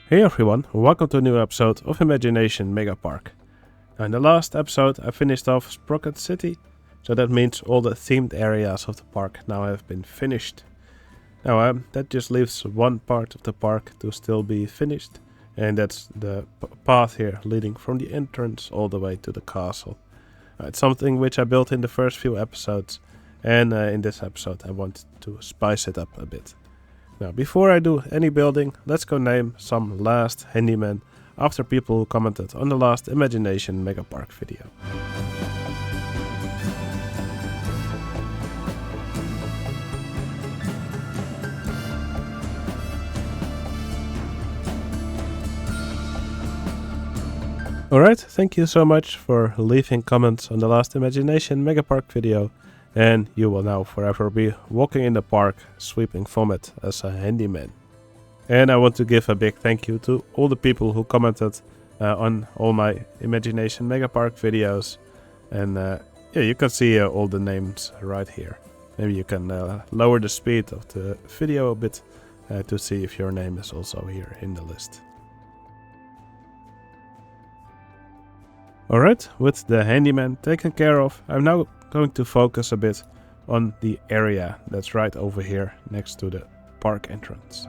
Hey everyone, welcome to a new episode of Imagination Megapark. Now in the last episode I finished off Sprocket City, so that means all the themed areas of the park now have been finished. Now that just leaves one part of the park to still be finished, and that's the path here leading from the entrance all the way to the castle. It's something which I built in the first few episodes, and in this episode I want to spice it up a bit. Now, before I do any building, let's go name some last handymen after people who commented on the last Imagination Megapark video. Alright, thank you so much for leaving comments on the last Imagination Megapark video. And you will now forever be walking in the park, sweeping vomit as a handyman. And I want to give a big thank you to all the people who commented on all my Imagination Megapark videos. And yeah, you can see all the names right here. Maybe you can lower the speed of the video a bit to see if your name is also here in the list. Alright, with the handyman taken care of, I'm now going to focus a bit on the area that's right over here next to the park entrance.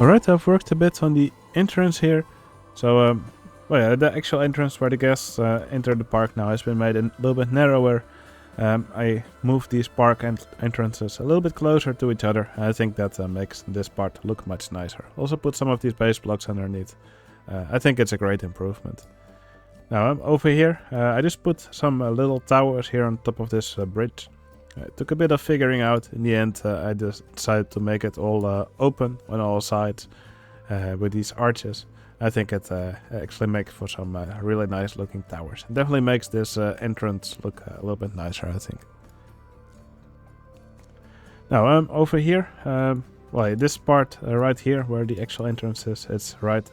Alright, I've worked a bit on the entrance here. So, well, yeah, the actual entrance where the guests enter the park now has been made a little bit narrower. I moved these park entrances a little bit closer to each other. I think that makes this part look much nicer. Also put some of these base blocks underneath. I think it's a great improvement. Now, over here, I just put some little towers here on top of this bridge. It took a bit of figuring out. In the end, I just decided to make it all open on all sides with these arches. I think it actually makes for some really nice looking towers. It definitely makes this entrance look a little bit nicer, I think. Now, over here, well, this part right here where the actual entrance is, it's right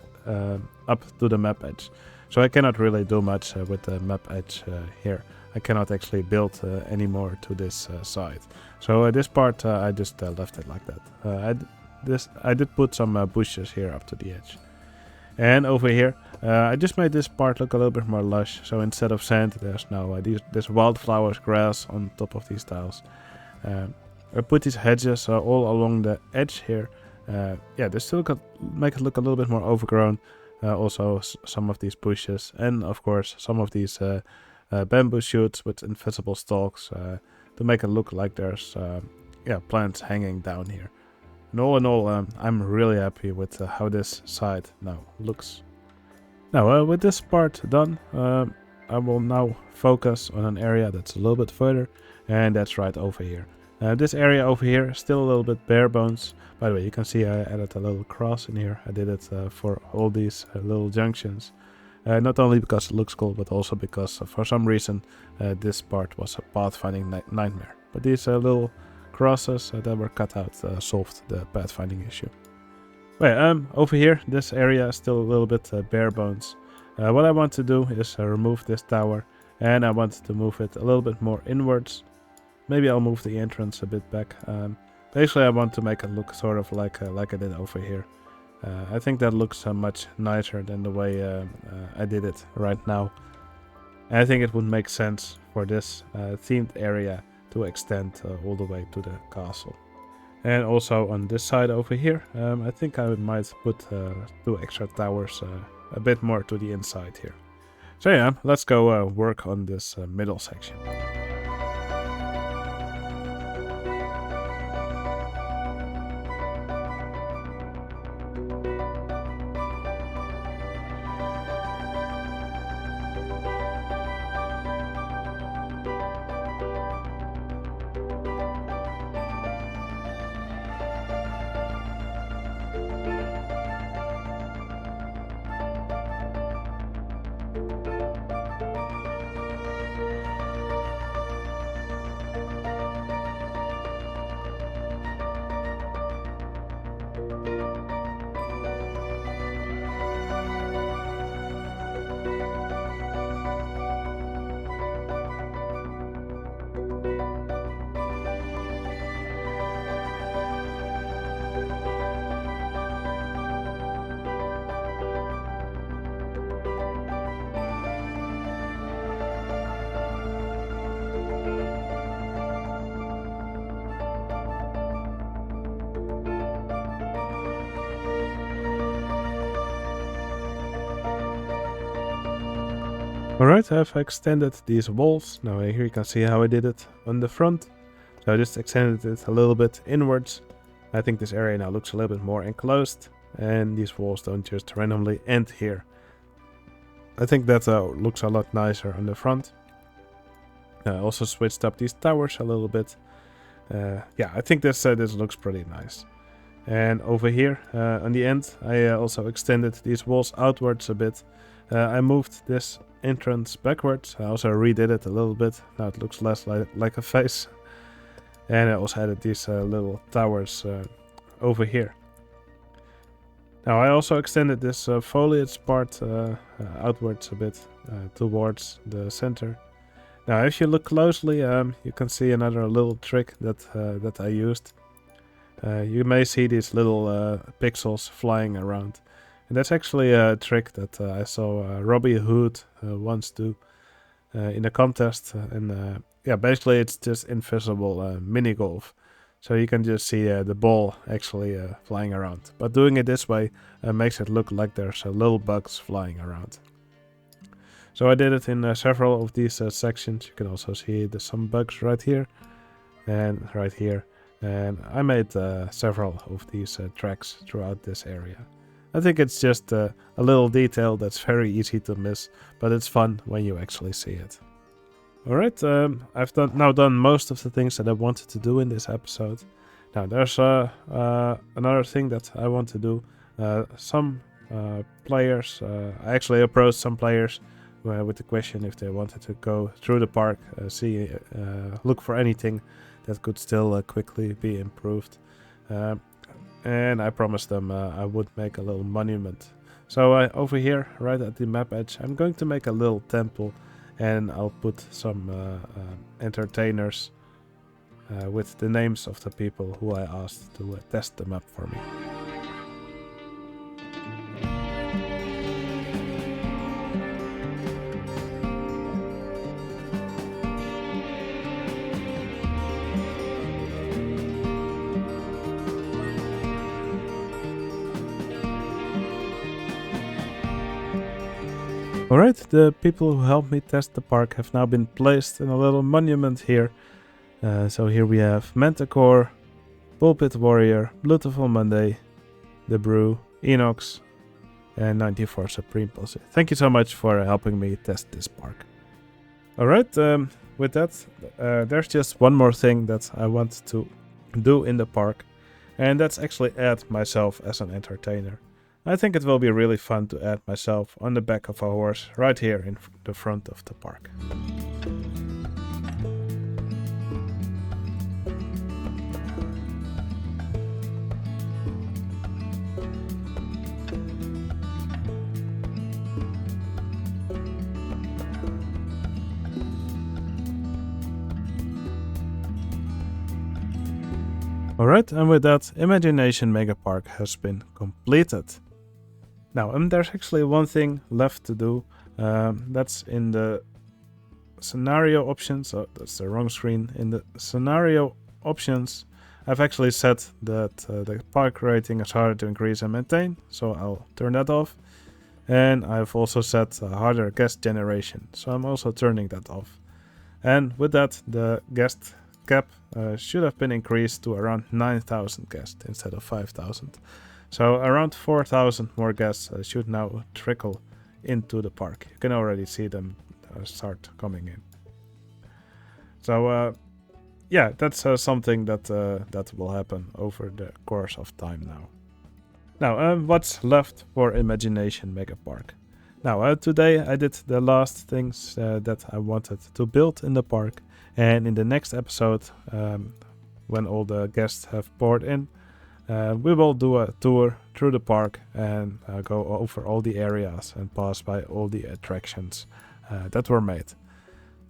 up to the map edge. So I cannot really do much with the map edge here. I cannot actually build any more to this side. So this part I just left it like that. I did put some bushes here up to the edge. And over here I just made this part look a little bit more lush. So instead of sand there's now this wildflowers grass on top of these tiles. I put these hedges all along the edge here. Yeah, they still make it look a little bit more overgrown. Also some of these bushes and of course some of these bamboo shoots with invisible stalks to make it look like there's plants hanging down here. And all in all, I'm really happy with how this side now looks. Now with this part done, I will now focus on an area that's a little bit further, and that's right over here. This area over here is still a little bit bare bones. By the way, you can see I added a little cross in here. I did it for all these little junctions. Not only because it looks cool, but also because for some reason this part was a pathfinding nightmare. But these little crosses that were cut out solved the pathfinding issue. Well, over here, this area is still a little bit bare bones. What I want to do is remove this tower, and I want to move it a little bit more inwards. Maybe I'll move the entrance a bit back. Basically, I want to make it look sort of like I did over here. I think that looks much nicer than the way I did it right now. And I think it would make sense for this themed area to extend all the way to the castle. And also on this side over here, I think I might put 2 extra towers a bit more to the inside here. So yeah, let's go work on this middle section. Alright, I've extended these walls. Now here you can see how I did it on the front. So I just extended it a little bit inwards. I think this area now looks a little bit more enclosed, and these walls don't just randomly end here. I think that looks a lot nicer on the front. I also switched up these towers a little bit. Yeah, I think this looks pretty nice. And over here on the end, I also extended these walls outwards a bit. I moved this entrance backwards. I also redid it a little bit. Now it looks less like a face. And I also added these little towers over here. Now I also extended this foliage part outwards a bit towards the center. Now if you look closely, you can see another little trick that I used. You may see these little pixels flying around. And that's actually a trick that I saw Robbie Hood once do in a contest. And yeah, basically it's just invisible mini golf. So you can just see the ball actually flying around. But doing it this way makes it look like there's little bugs flying around. So I did it in several of these sections. You can also see there's some bugs right here and right here. And I made several of these tracks throughout this area. I think it's just a little detail that's very easy to miss, but it's fun when you actually see it. Alright, I've now done most of the things that I wanted to do in this episode. Now there's another thing that I want to do. Some players, I actually approached some players with the question if they wanted to go through the park, look for anything that could still quickly be improved. And I promised them I would make a little monument. So over here, right at the map edge, I'm going to make a little temple, and I'll put some entertainers with the names of the people who I asked to test the map for me. Alright, the people who helped me test the park have now been placed in a little monument here. So here we have Manticore, Pulpit Warrior, Beautiful Monday, The Brew, Enox, and 94 Supreme Pulse. Thank you so much for helping me test this park. Alright, with that, there's just one more thing that I want to do in the park, and that's actually add myself as an entertainer. I think it will be really fun to add myself on the back of a horse right here in the front of the park. Alright, and with that, Imagination Megapark has been completed. Now, there's actually one thing left to do. That's in the scenario options. Oh, that's the wrong screen. In the scenario options, I've actually set that the park rating is harder to increase and maintain, so I'll turn that off. And I've also set harder guest generation, so I'm also turning that off. And with that, the guest cap should have been increased to around 9,000 guests instead of 5,000. So around 4,000 more guests should now trickle into the park. You can already see them start coming in. So yeah, that's something that will happen over the course of time now. Now, what's left for Imagination Megapark? Now, today I did the last things that I wanted to build in the park, and in the next episode, when all the guests have poured in, we will do a tour through the park and go over all the areas and pass by all the attractions that were made.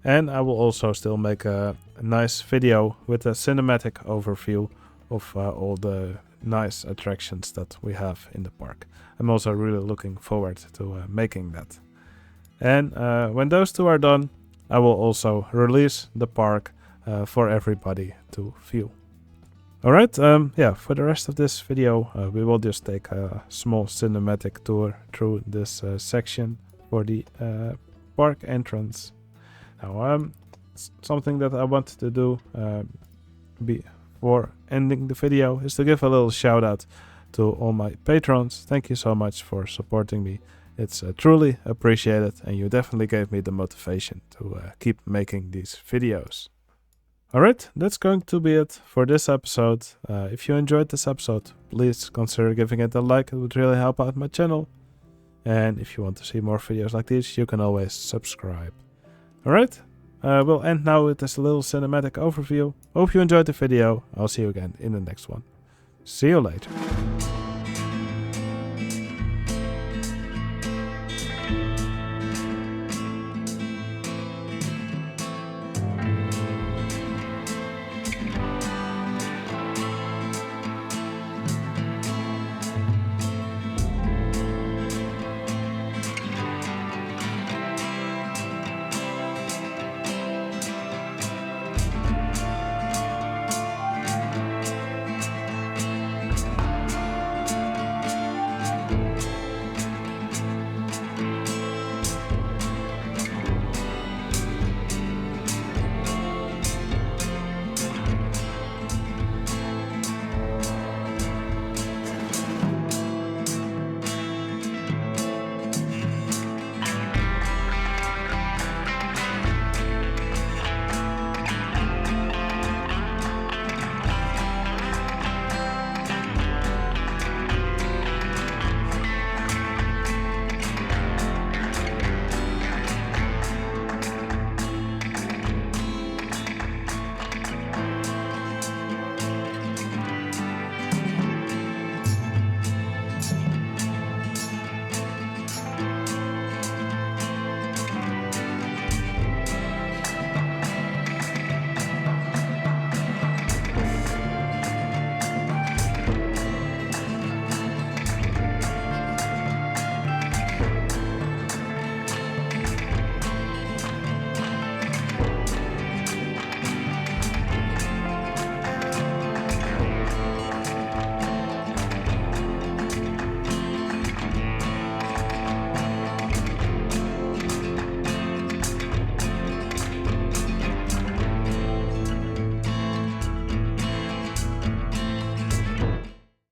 And I will also still make a nice video with a cinematic overview of all the nice attractions that we have in the park. I'm also really looking forward to making that. And when those two are done, I will also release the park for everybody to view. Alright, yeah, for the rest of this video we will just take a small cinematic tour through this section for the park entrance. Now, something that I want to do before ending the video is to give a little shout out to all my patrons. Thank you so much for supporting me. It's truly appreciated, and you definitely gave me the motivation to keep making these videos. Alright, that's going to be it for this episode. If you enjoyed this episode, please consider giving it a like. It would really help out my channel. And if you want to see more videos like these, you can always subscribe. Alright, we'll end now with this little cinematic overview. Hope you enjoyed the video. I'll see you again in the next one. See you later.